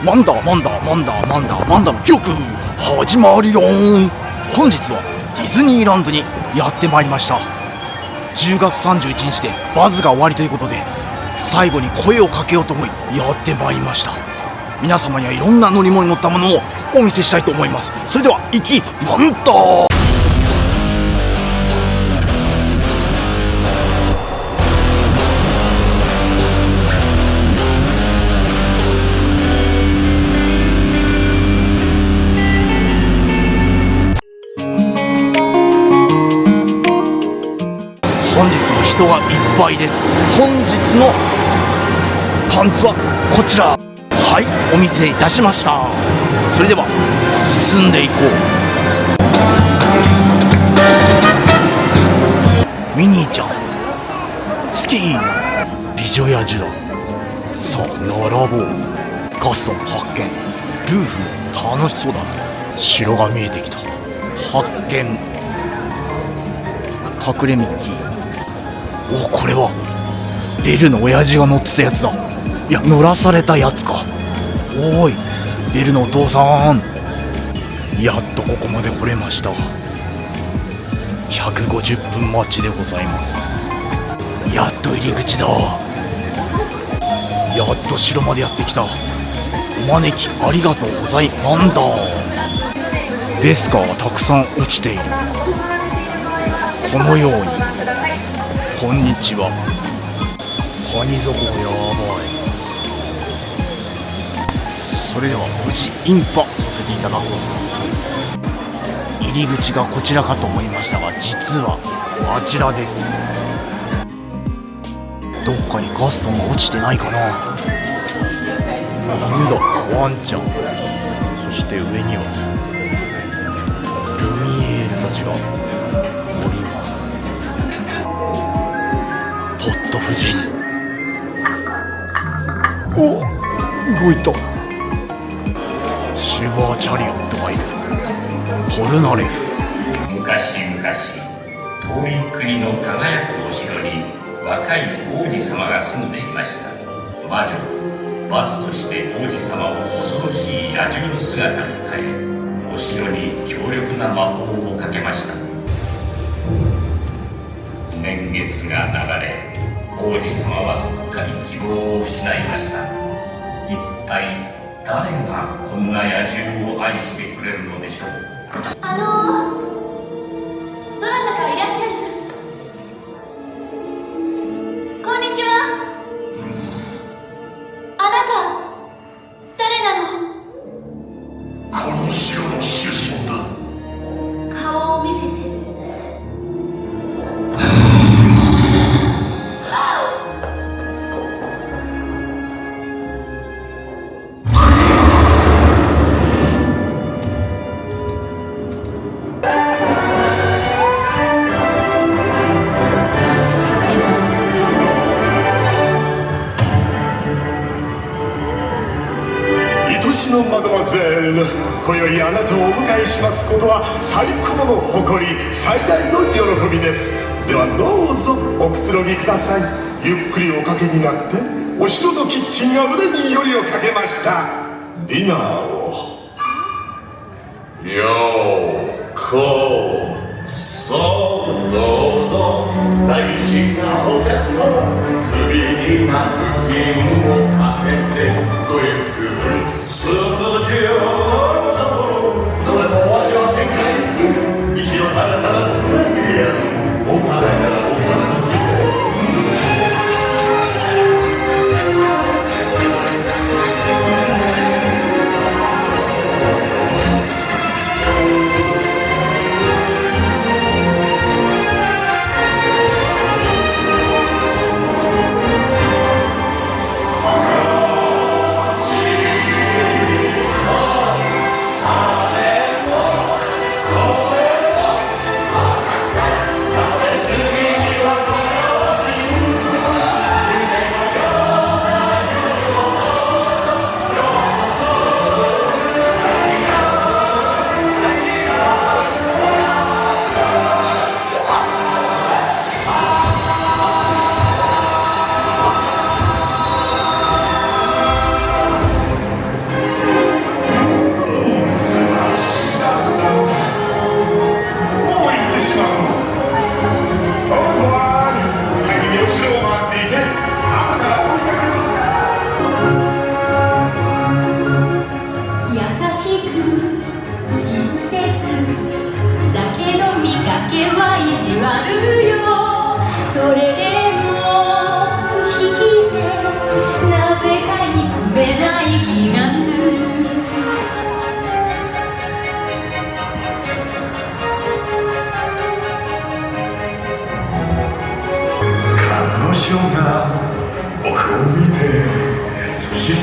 マンダの記録始まるよー。本日はディズニーランドにやってまいりました。10月31日でバズが終わりということで、最後に声をかけようと思いやってまいりました。皆様にはいろんな乗り物に乗ったものをお見せしたいと思います。それでは行きマンダー。本日も人がいっぱいです。本日のパンツはこちら、はい、お見せいたしました。それでは進んでいこう。ミニーちゃん好き、美女やじだ。さあ並ぼう。ガストン発見。ルーフも楽しそうだな。城が見えてきた。発見。隠れミッキー。お、これはベルの親父が乗ってたやつだ。いや、乗らされたやつか。おーい、ベルのお父さん、やっとここまで来れました。150分待ちでございます。やっと入り口だ。やっと城までやってきた。お招きありがとうございなんだ。ベスカーがたくさん落ちている。このように、こんにちは。谷底やばい。それでは無事インパさせていただこう。入り口がこちらかと思いましたが、実はあちらです。どっかにガストンが落ちてないかな。犬だ、ワンちゃん。そして上にはルミエールたちがおります。ポット夫人、お、動いた。シルバーチャリオットがいる。ポルナレフ。昔々、遠い国の輝くお城に若い王子様が住んでいました。魔女罰として王子様を恐ろしい野獣の姿に変え、お城に強力な魔法をかけました。年月が流れ、王子様はすっかり希望を失いました。一体誰がこんな野獣を愛してくれるのでしょう。どなたかいらっしゃる？こんにちは。あなた誰なの？この城の主人だ。顔を見せて。愛しのマドマゼール、今宵あなたをお迎えしますことは最高の誇り、最大の喜びです。ではどうぞおくつろぎください。ゆっくりおかけになって。お城のキッチンが腕によりをかけました。ディナーを。ようこそどうぞ。大事なお客様、首にナプキンをかけてごゆっくり。スープジュどれも味は天界。一度食べたらトレビアン。お金ならお金と言って。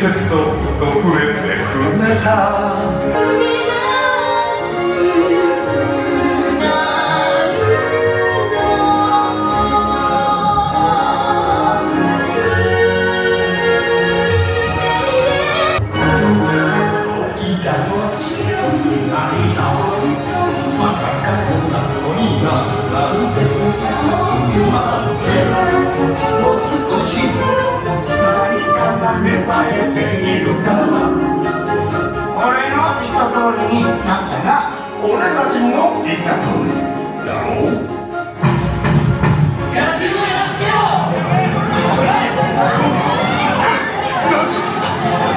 けそっと増えてくれた胸が熱くなるまさかこんなことになるなんてもう少し何かが芽生えているから俺の言った通りになったな俺たちの言った通りだろう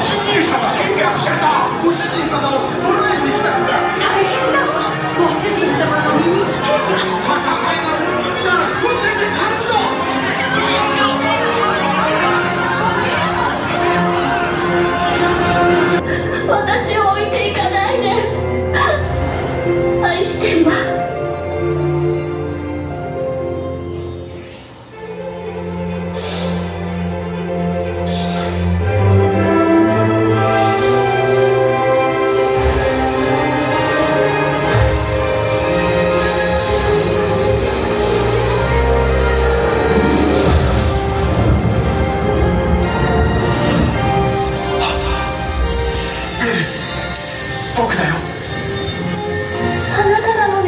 侵入者だ侵略者だご主人様を捕らえてきたんだ大変だわご主人様の身につけが戦いが無理なら無敵で勝つぞ私を置いていかないで愛してるわ僕だよあなたなのね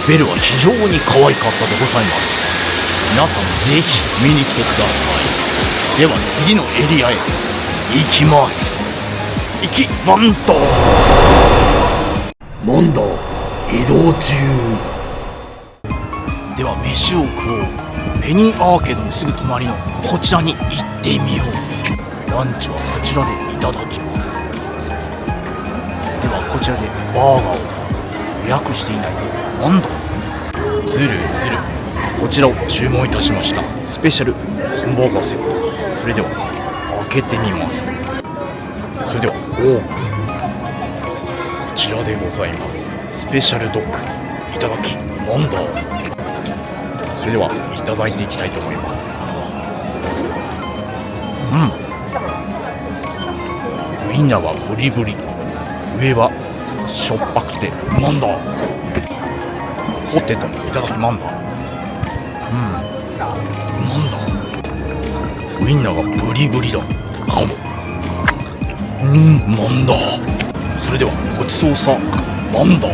ベルは非常に可愛かったでございます。皆さんぜひ見に来てください。では次のエリアへ行きます。行きマントモンド移動中。では飯を食おう。ペニーアーケードのすぐ隣のこちらに行ってみよう。ランチはこちらでいただきます。ではこちらでバーガーを食べ、予約していないなんだずるずる、こちらを注文いたしました。スペシャルハンバーガーセット。それでは開けてみます。それではオープン。こちらでございます。スペシャルドッグいただきマンダー。それではいただいていきたいと思います。ウインナーはブリブリ、上はしょっぱくてマンダー。ポテトもいただきマンダー。なんだウインナーがブリブリだ。マンダー。それではごちそうさマンダー。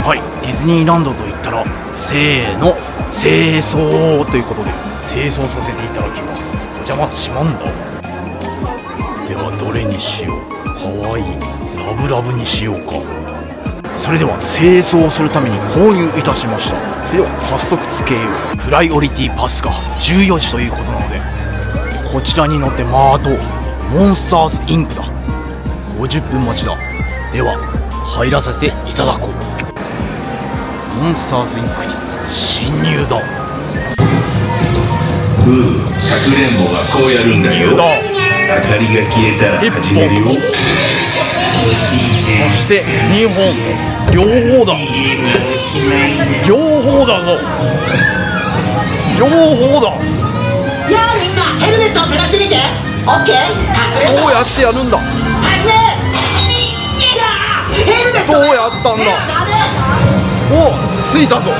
はい、ディズニーランドといったらせーの清掃ということで清掃させていただきます。お邪魔しマンダー。ではどれにしよう。かわいいラブラブにしようか。それでは清掃するために購入いたしました。それでは早速つけよう。プライオリティパスが14時ということなのでこちらに乗って待とう。モンスターズインクだ。50分待ちだ。では入らせていただこう。モンスターズインクに侵入だ。かくれんぼはこうやるんだよ。侵入だ。明かりが消えたら始めるよ。そして2本両方だ。両方だぞ。両方だ。やあみんなヘルメットを照らしてみて。オッケー。隠れんぼどうやってやるんだ。始め。いやヘルメットどうやったんだ。ダメ。お、ついたぞ。ダ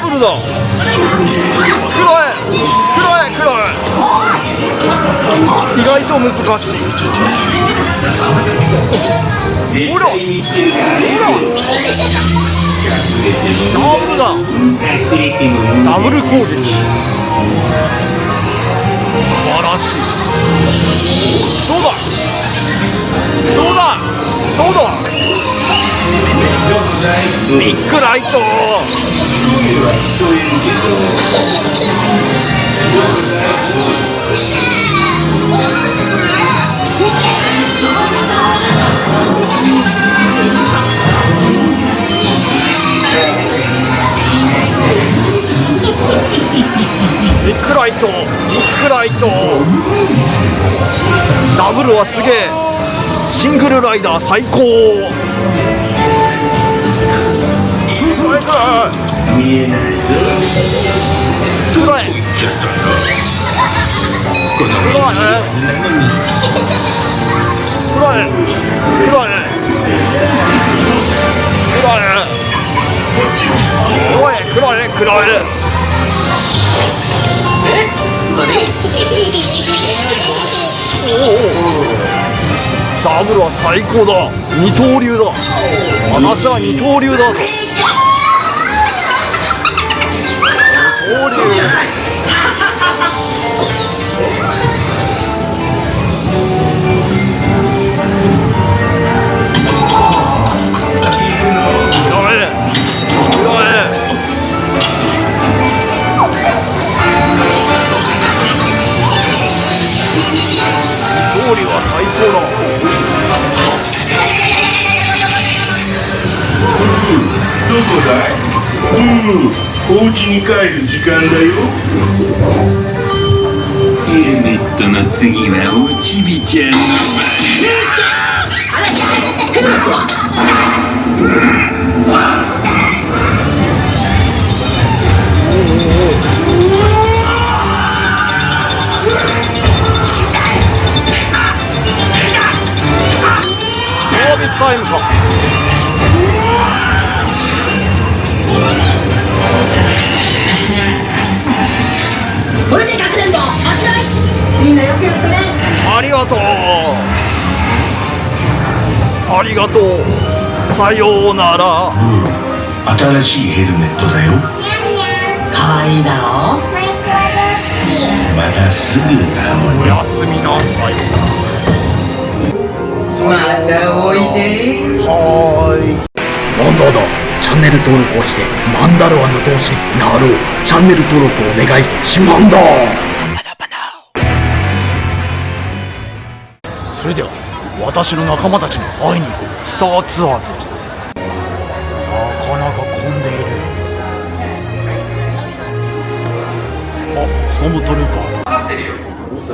ブルだ。黒え黒え黒え。意外と難しい。ほらほらダブルだ。ダブル攻撃。素晴らしい。どうだどうだどうだ。ビッグライト。ビッグライト、ビッグライト。ダブルはすげえ。シングルライダー最高。見えないぞ。くらえ。このくらえ。くらえ。くらえ。くらえ。くらえ。くらえ。ダブルは最高だ。二刀流だ。私は二刀流だぞ。二刀流。勝利は最高だ。どこだい？お家に帰る時間だよ。ヘルメットの次はおちびちゃんの番。ヘルメットはサービスタイムか。これでかくれんぼおしまい。みんなよくやったね。ありがとう。ありがとう。さようなら。新しいヘルメットだよ。かわいいだろ。またすぐ会おうね。休みなさい。またおいで。はーい。マンダーだ。チャンネル登録をしてマンダロワンの同志になろう。チャンネル登録をお願いしマンダー。それでは私の仲間たちに会いに行こう。スターツアーズ。なかなか混んでいる。あ、ストームトルーパー。分かってるよ。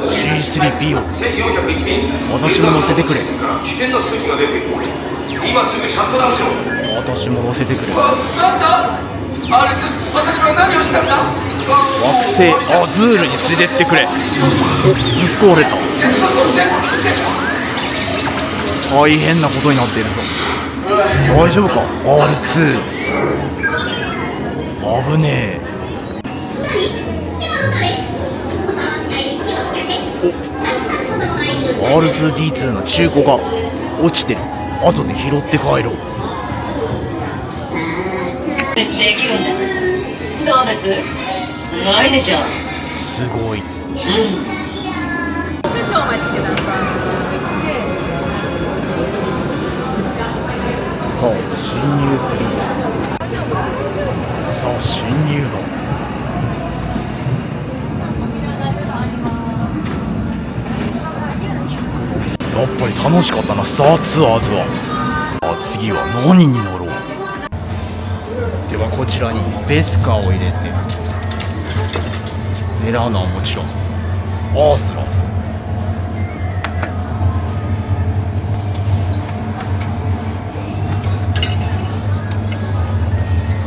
C3P を1401便。私も乗せてくれ。危険な数値が出ている。今すぐシャットダウンしろ。私も乗せてくれ。なんだ？アレス、私は何をしたんだ？惑星アズールに連れてってくれ。お、1個折れた。大変なことになっているぞ。大丈夫か R2。 危ねえ。R2D2 の中古が落ちてる。後で拾って帰ろう。できるんです。どうです？すごいでしょ。すごい。さあ侵入するぞ。さあ侵入だ。やっぱり楽しかったな、スターツアーズは。次は何に乗ろう。ではこちらにベスカーを入れて、狙うのはもちろんアースラ。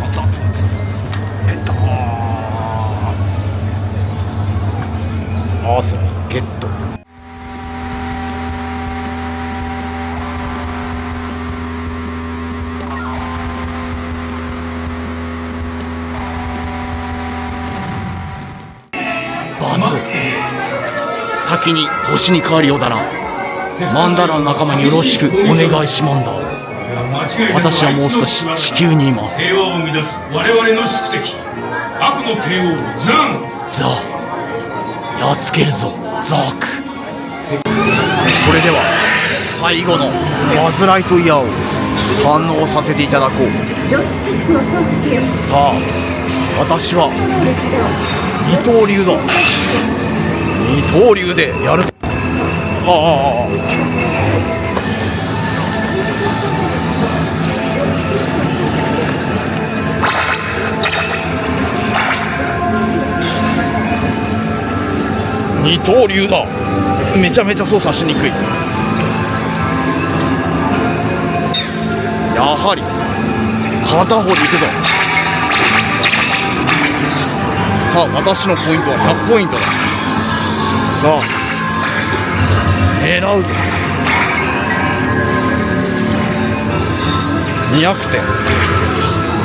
熱々ペター。アースラゲット。先に星に帰るようだな。マンダラの仲間によろしくお願いしまんだ。私はもう少し地球にいます。平和を生み出す我々の宿敵、悪の帝王ザーン。ザやっつけるぞザーク。それでは最後の煩いといやを反応させていただこう。ジョイスティックを操作せよ。さあ私は二刀流だ。二刀流でやる。二刀流だ。めちゃめちゃ操作しにくい。やはり片方でいくぞ。さあ私のポイントは100ポイントだ。さあ狙うぞ。200点。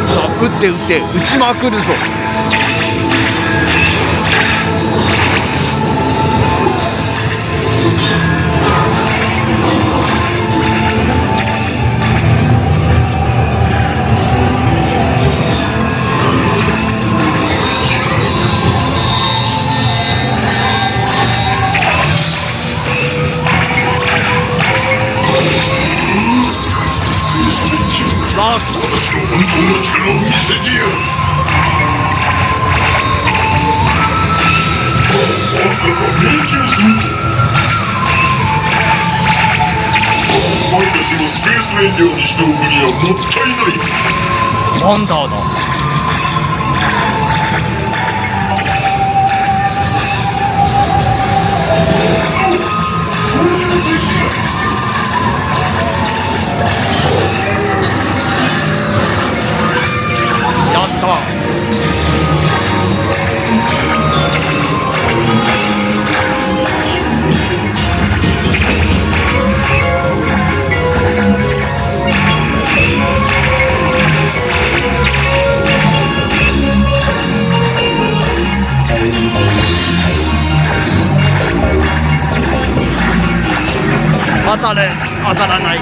さあ打って打ちまくるぞ。本当の力を見せてやる。まさか命中すると。お前たちのスペース燃料にしておくにはもったいない。ワンダーだ。当たれ当たらない。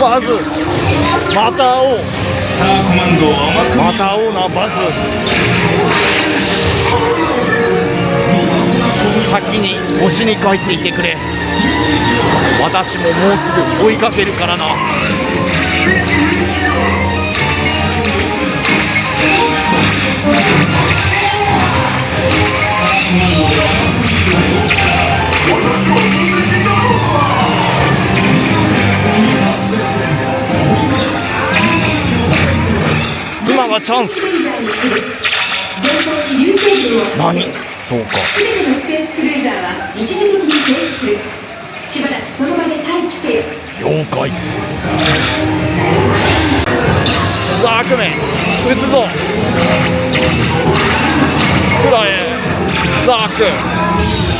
バズまた会おう。スターコマンドを甘くまた会おうなバズ。先に星に帰っていてくれ。私ももうすぐ追いかけるからな。今がチャンス。何？そうか。すべてのスペースクルーザーは一時的に停止する。しばらくその場で待機せよ。了解。さあ悪夢撃つぞ。くらえザーク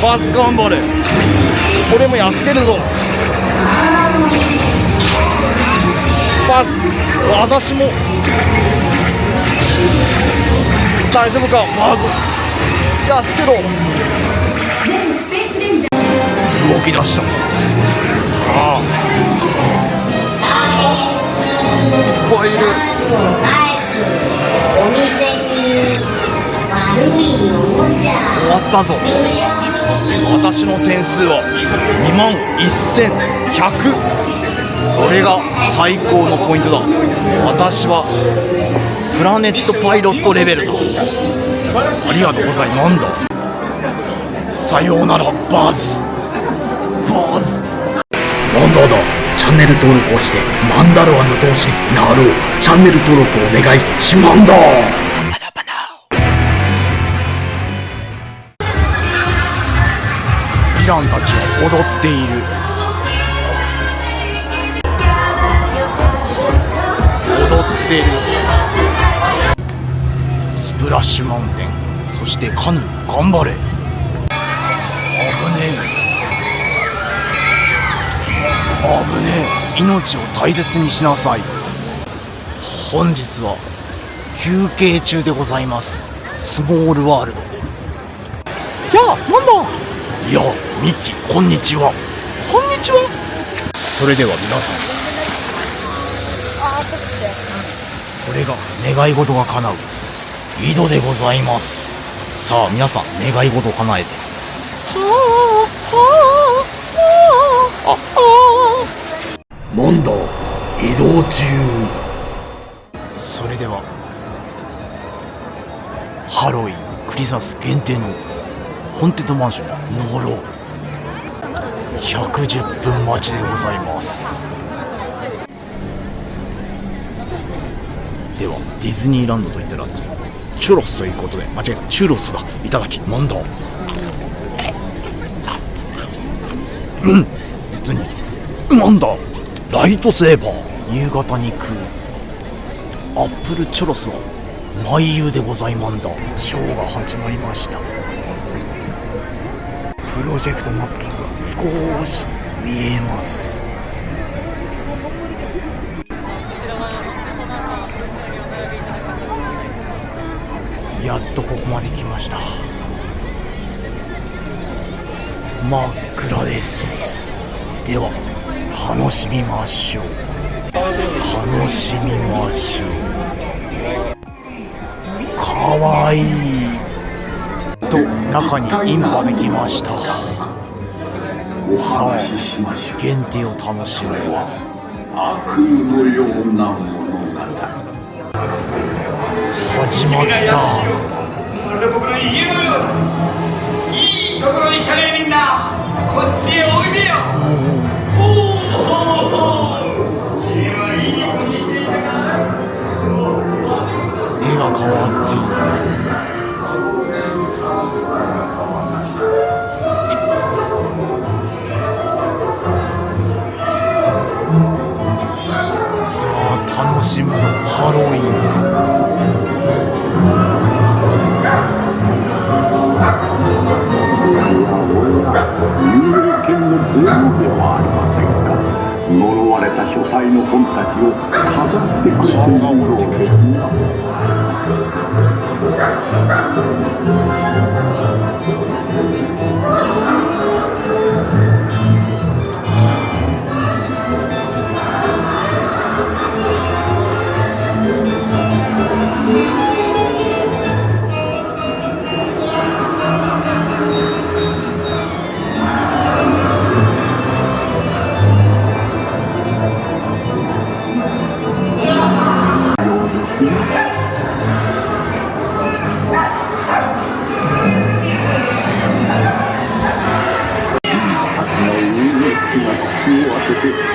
バズ頑張れ。俺もやっつけるぞ。バズ私も大丈夫か。バズやっつけろ。全スペースレンジャー動き出した。さあいっぱいいる。お店に悪いおもちゃ終わったぞ。私の点数は21,100。これが最高のポイントだ。私はプラネットパイロットレベルだ。ありがとうございます。なんださようならバズ。バズなんだチャンネル登録をしてマンダロアの同士になろう。チャンネル登録をお願いしまんだ。ヴィランたちは踊っている。てる。スプラッシュマウンテン、そしてカヌー頑張れ。危ねえ危ねえ、命を大切にしなさい。本日は休憩中でございます。スモールワールドで。やあ、なんだ。いや、ミッキー、こんにちは。こんにちは。それでは皆さん、これが願い事が叶う井戸でございます。さあ皆さん、願い事を叶えて。モンド移動中。それではハロウィンクリスマス限定のホンテッドマンションに乗ろう。110分待ちでございます。ではディズニーランドといったらチュロスということで、間違えた、チュロスだ。いただきモンド。実にモンドライトセーバー。夕方に食うアップルチョロスは毎夕でございまんだ。ショーが始まりました。プロジェクトマッピングが少し見えます。やっとここまで来ました。真っ暗です。では楽しみましょう。楽しみましょう。かわいいと中にインパできました。さあ限定を楽しむ。悪のような物語。始まった。まるで僕の家のようだ。いいところにしたね。みんなこっちへおいでよ。おお、君はいい子にしていたか。絵が変わっている。さあ楽しむぞハロウィン。幽霊犬のゼロではありませんか。呪われた書斎の本たちを飾ってくれているようですね。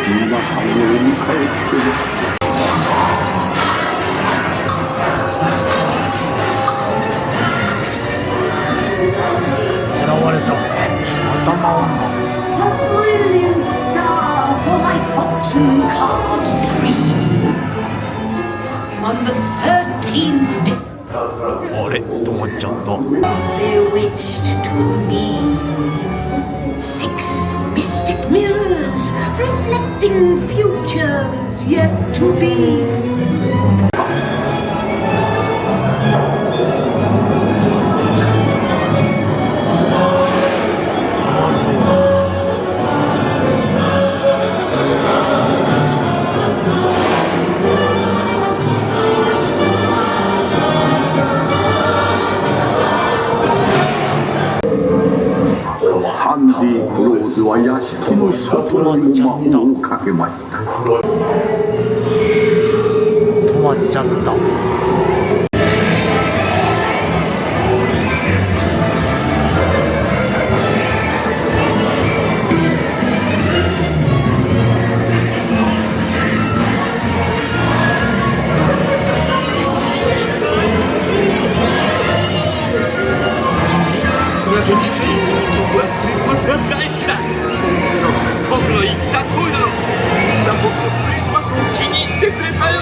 皆さんをお迎えしています。現れた。頭をOn the 13th day, あれ止まっちゃった。 bewitched to me 6 mystic mirrors reflecting futures yet to be. あ、そう。サンディ・クローズは屋敷の外にも魔法をかけました。止まっちゃった。僕の言った通りだろ。みんな僕のクリスマスを気に入ってくれたよ。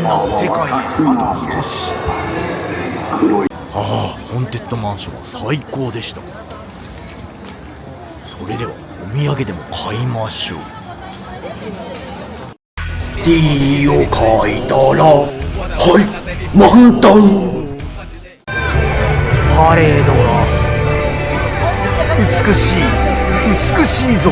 な世界にあと少し。ああ、ホーンテッドマンションは最高でした。それではお土産でも買いましょう。 D を書いたらはい満タン。パレードが美しい美しいぞ。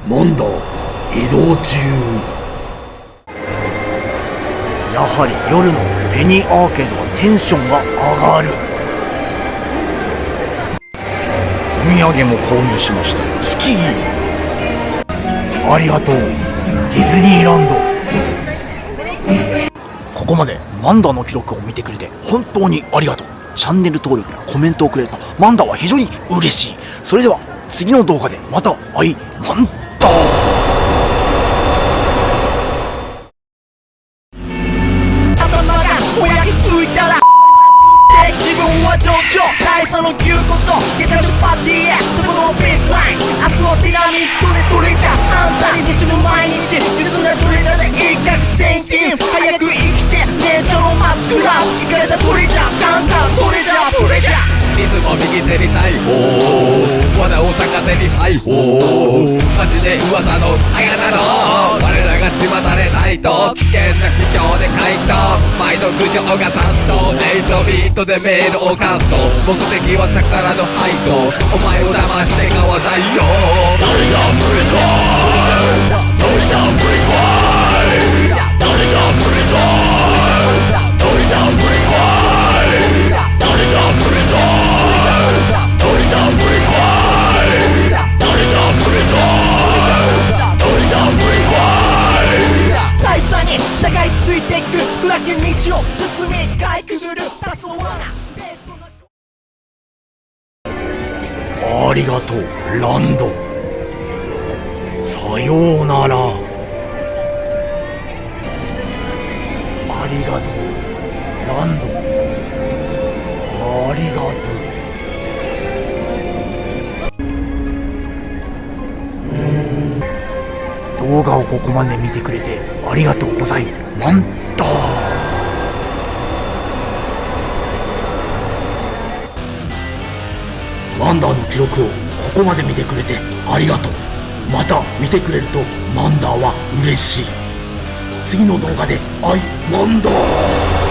モンド移動中。やはり夜のペニーアーケードはテンションが上がる。お土産も購入しました。スキーありがとうディズニーランド。ここまでマンダの記録を見てくれて本当にありがとう。チャンネル登録やコメントをくれるとマンダは非常に嬉しい。それでは次の動画でまた会いマンダ。その言うこと結果出発へそこのベースライン明日はピラミッドでトレジャー犯罪に接種の毎日盗んだトレジャーで一攫千金早く生きて年長のマスクライかれたトレジャー簡単トレジャープレジャーいつも右手に逮捕まだ大阪手に逮捕マジで噂のあやだろ我らが巷でタイト危険な不況で回答毎度苦情が殺到8ビートでメールをカッソ目的は宝の配当お前を騙して川材よトレジャープレジャートレジャープレジャートレジャープレジャートレジャープレジャートレジャープレジャートレジャープレジャートレジャープレジャー大佐に従いついていく暗き道を進みかいくぐるたそわなありがとうランド。さようなら。ありがとうランド。ありがとう。動画をここまで見てくれてありがとうございまんた。マンダーの記録をここまで見てくれてありがとう。また見てくれるとマンダーは嬉しい。次の動画で会いマンダー。